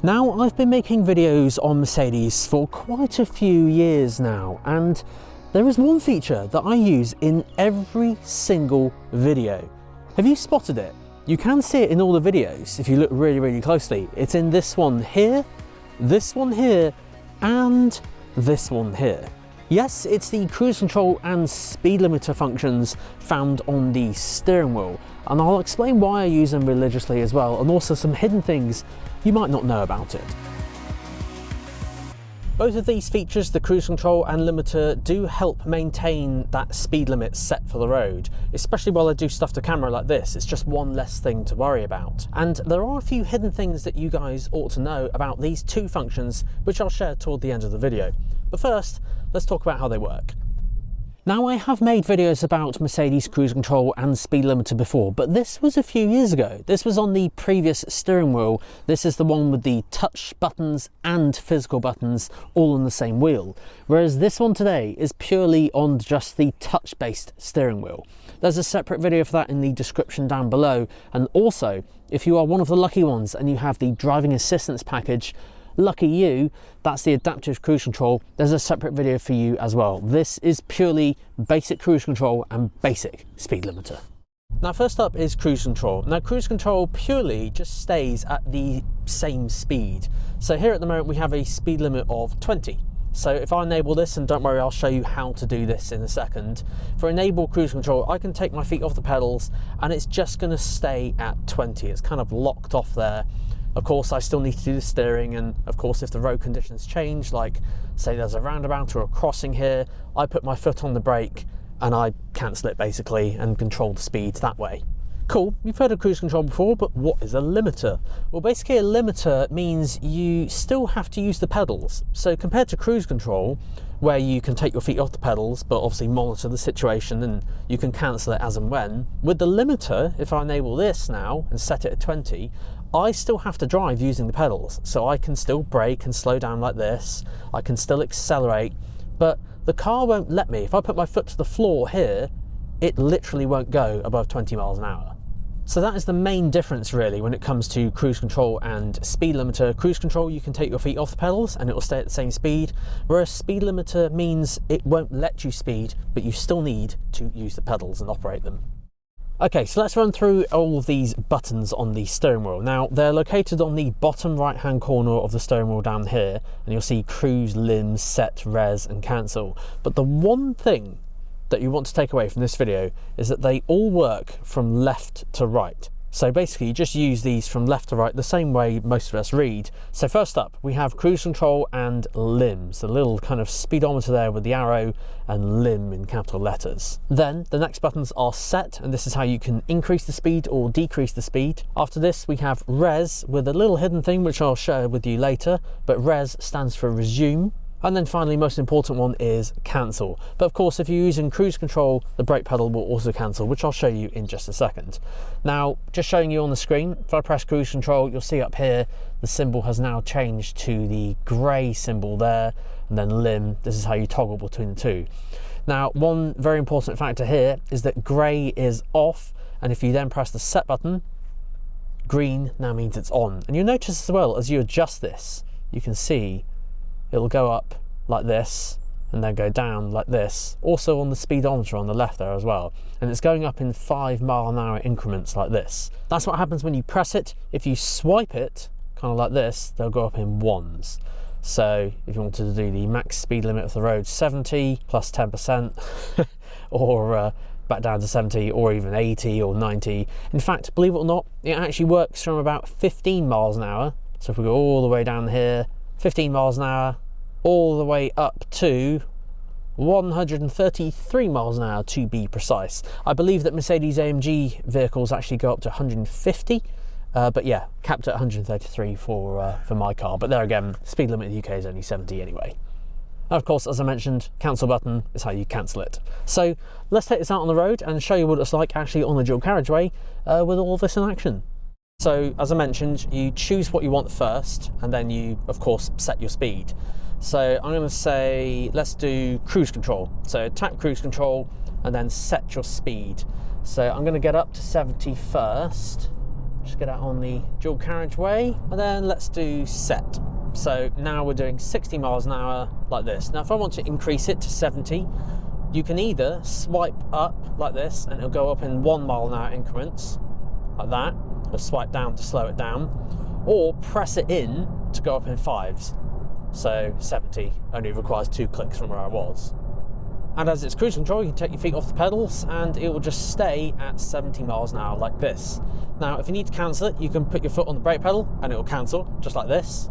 Now, I've been making videos on Mercedes for quite a few years now, and there is one feature that I use in every single video. Have you spotted it? You can see it in all the videos if you look really closely. It's in this one here, and this one here. Yes, it's the cruise control and speed limiter functions found on the steering wheel, and I'll explain why I use them religiously as well, and also some hidden things you might not know about it. Both of these features, the cruise control and limiter, do help maintain that speed limit set for the road, especially while I do stuff to camera like this. It's just one less thing to worry about. And there are a few hidden things that you guys ought to know about these two functions, which I'll share toward the end of the video. But first, let's talk about how they work. Now, I have made videos about Mercedes cruise control and speed limiter before, but this was a few years ago. This was on the previous steering wheel. This is the one with the touch buttons and physical buttons all on the same wheel, whereas this one today is purely on just the touch-based steering wheel. There's a separate video for that in the description down below, and also, if you are one of the lucky ones and you have the driving assistance package, lucky you, that's the adaptive cruise control. There's a separate video for you as well. This is purely basic cruise control and basic speed limiter. Now, first up is cruise control. Now, cruise control purely just stays at the same speed. So here at the moment we have a speed limit of 20. So if I enable this, and don't worry, I'll show you how to do this in a second. For enable cruise control, I can take my feet off the pedals and it's just going to stay at 20. It's kind of locked off there. Of course, I still need to do the steering, and of course, if the road conditions change, like say there's a roundabout or a crossing here, I put my foot on the brake and I cancel it basically and control the speed that way. Cool, you've heard of cruise control before, but what is a limiter? Well, basically a limiter means you still have to use the pedals. So compared to cruise control, where you can take your feet off the pedals, but obviously monitor the situation and you can cancel it as and when, with the limiter, if I enable this now and set it at 20, I still have to drive using the pedals. So I can still brake and slow down like this, I can still accelerate, but the car won't let me. If I put my foot to the floor here, it literally won't go above 20 miles an hour. So that is the main difference really when it comes to cruise control and speed limiter. Cruise control, you can take your feet off the pedals and it will stay at the same speed, whereas speed limiter means it won't let you speed, but you still need to use the pedals and operate them. Okay, so let's run through all of these buttons on the steering wheel. Now, they're located on the bottom right hand corner of the steering wheel down here, and you'll see cruise, lim, set, res and cancel. But the one thing that you want to take away from this video is that they all work from left to right. So basically you just use these from left to right the same way most of us read. So first up we have cruise control and lim, so the little kind of speedometer there with the arrow, and lim in capital letters. Then the next buttons are set, and this is how you can increase the speed or decrease the speed. After this we have res with a little hidden thing which I'll share with you later, but res stands for resume. And then finally, most important one is cancel. But of course, if you're using cruise control, the brake pedal will also cancel, which I'll show you in just a second. Now, just showing you on the screen, if I press cruise control, you'll see up here, the symbol has now changed to the grey symbol there, and then lim. This is how you toggle between the two. Now, one very important factor here is that grey is off, and if you then press the set button, green now means it's on. And you'll notice as well, as you adjust this, you can see it'll go up like this and then go down like this, also on the speedometer on the left there as well, and it's going up in 5 mile an hour increments like this. That's what happens when you press it. If you swipe it kind of like this, they'll go up in ones. So if you wanted to do the max speed limit of the road 70 plus 10% or back down to 70 or even 80 or 90, in fact, believe it or not, it actually works from about 15 miles an hour. So if we go all the way down here, 15 miles an hour, all the way up to 133 miles an hour to be precise. I believe that Mercedes AMG vehicles actually go up to 150, but yeah, capped at 133 for my car. But there again, speed limit in the UK is only 70 anyway. And of course, as I mentioned, cancel button is how you cancel it. So let's take this out on the road and show you what it's like actually on the dual carriageway with all of this in action. So as I mentioned, you choose what you want first, and then you of course set your speed. So I'm going to say let's do cruise control. So tap cruise control and then set your speed. So I'm going to get up to 70 first, Just get out on the dual carriageway, and then let's do set. So now we're doing 60 miles an hour like this. Now if I want to increase it to 70, you can either swipe up like this and it'll go up in 1 mile an hour increments, like that, or swipe down to slow it down, or press it in to go up in 5s. So 70 only requires 2 clicks from where I was. And as it's cruise control, you can take your feet off the pedals and it will just stay at 70 miles an hour like this. Now, if you need to cancel it, you can put your foot on the brake pedal and it will cancel, just like this.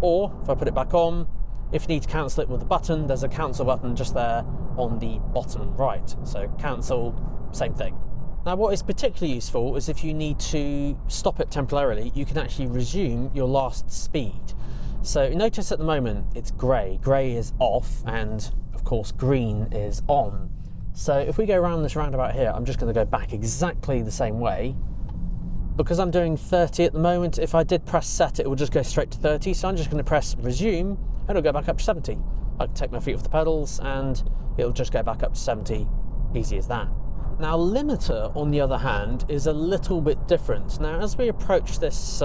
Or, if I put it back on, if you need to cancel it with the button, there's a cancel button just there on the bottom right. So cancel, same thing. Now, what is particularly useful is if you need to stop it temporarily, you can actually resume your last speed. So notice at the moment it's grey. Grey is off and of course green is on. So if we go around this roundabout here, I'm just going to go back exactly the same way. Because I'm doing 30 at the moment, if I did press set, it will just go straight to 30. So I'm just going to press resume and it'll go back up to 70. I can take my feet off the pedals and it'll just go back up to 70. Easy as that. Now limiter, on the other hand, is a little bit different. Now as we approach this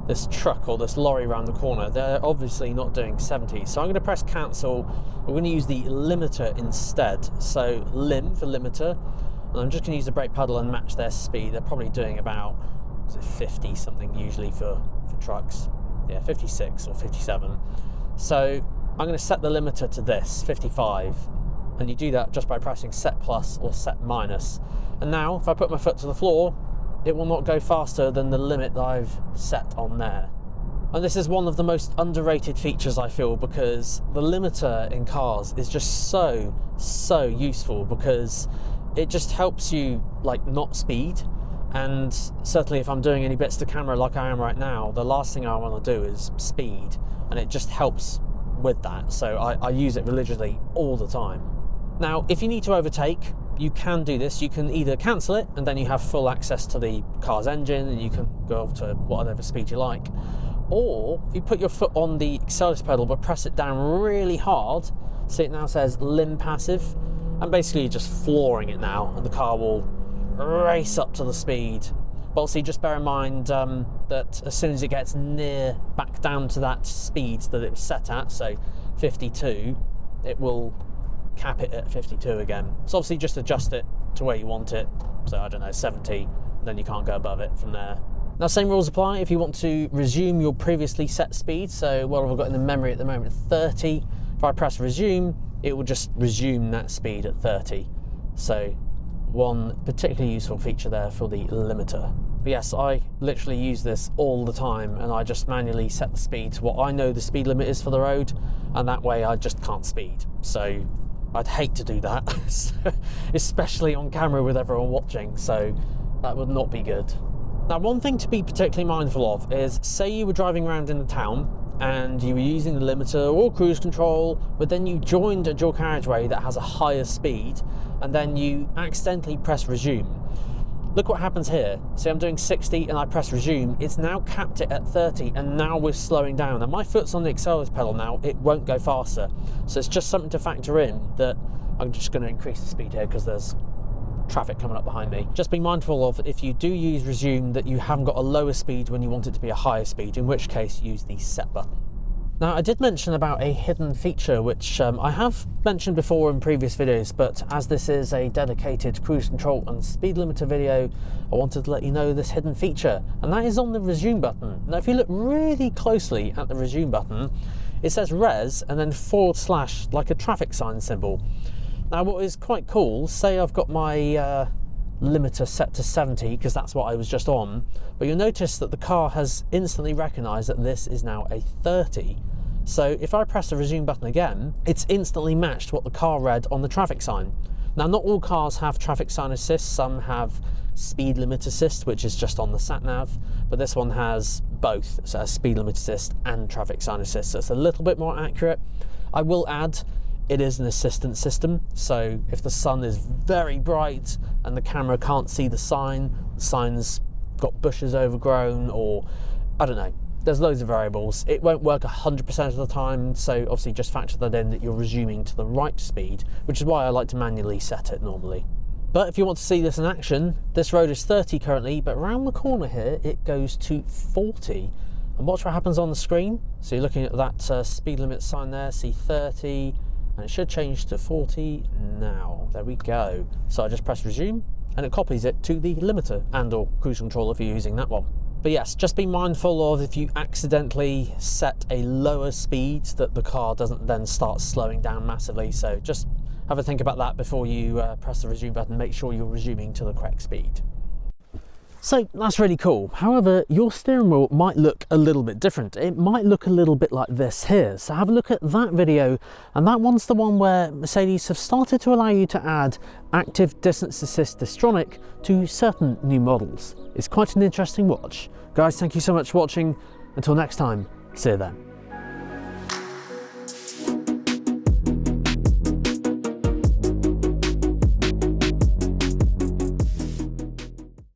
this truck or this lorry around the corner, they're obviously not doing 70. So I'm going to press cancel. We're going to use the limiter instead. So lim for limiter. And I'm just going to use the brake pedal and match their speed. They're probably doing about 50 something usually for trucks. Yeah, 56 or 57. So I'm going to set the limiter to this, 55. And you do that just by pressing set plus or set minus. And now if I put my foot to the floor, it will not go faster than the limit that I've set on there. And this is one of the most underrated features, I feel, because the limiter in cars is just so useful, because it just helps you like not speed. And certainly if I'm doing any bits to camera like I am right now, the last thing I want to do is speed, and it just helps with that. So I use it religiously all the time. Now if you need to overtake, you can do this. You can either cancel it and then you have full access to the car's engine and you can go up to whatever speed you like. Or if you put your foot on the accelerator pedal but press it down really hard, see it now says lim passive, and basically you're just flooring it now and the car will race up to the speed. But also just bear in mind that as soon as it gets near back down to that speed that it was set at, so 52, it will cap it at 52 again. So obviously just adjust it to where you want it. So I don't know, 70, and then you can't go above it from there. Now same rules apply if you want to resume your previously set speed. So what have I got in the memory at the moment? 30. If I press resume, it will just resume that speed at 30. So one particularly useful feature there for the limiter. But yes, I literally use this all the time, and I just manually set the speed to what I know the speed limit is for the road, and that way I just can't speed. So I'd hate to do that, especially on camera with everyone watching, so that would not be good. Now one thing to be particularly mindful of is, say you were driving around in the town and you were using the limiter or cruise control, but then you joined a dual carriageway that has a higher speed and then you accidentally press resume. Look what happens here. See, I'm doing 60 and I press resume. It's now capped it at 30 and now we're slowing down. And my foot's on the accelerator pedal now, it won't go faster. So it's just something to factor in, that I'm just going to increase the speed here because there's traffic coming up behind me. Just be mindful of, if you do use resume, that you haven't got a lower speed when you want it to be a higher speed, in which case use the set button. Now I did mention about a hidden feature which I have mentioned before in previous videos, but as this is a dedicated cruise control and speed limiter video, I wanted to let you know this hidden feature, and that is on the resume button. Now if you look really closely at the resume button, it says res and then / like a traffic sign symbol. Now what is quite cool, say I've got my limiter set to 70 because that's what I was just on, but you'll notice that the car has instantly recognised that this is now a 30. So if I press the resume button again, it's instantly matched what the car read on the traffic sign. Now not all cars have traffic sign assist, some have speed limit assist, which is just on the sat nav, but this one has both, so it has speed limit assist and traffic sign assist, so it's a little bit more accurate. I will add, it is an assistance system, so if the sun is very bright and the camera can't see the sign's got bushes overgrown, or I don't know, there's loads of variables. It won't work 100% of the time, so obviously just factor that in, that you're resuming to the right speed, which is why I like to manually set it normally. But if you want to see this in action, this road is 30 currently, but around the corner here it goes to 40. And watch what happens on the screen. So you're looking at that speed limit sign there, see 30, and it should change to 40 now. There we go. So I just press resume and it copies it to the limiter and or cruise control if you're using that one. But yes, just be mindful of if you accidentally set a lower speed that the car doesn't then start slowing down massively. So just have a think about that before you press the resume button. Make sure you're resuming to the correct speed. So that's really cool. However, your steering wheel might look a little bit different. It might look a little bit like this here. So have a look at that video, and that one's the one where Mercedes have started to allow you to add active distance assist Distronic to certain new models. It's quite an interesting watch. Guys, thank you so much for watching. Until next time, see you then.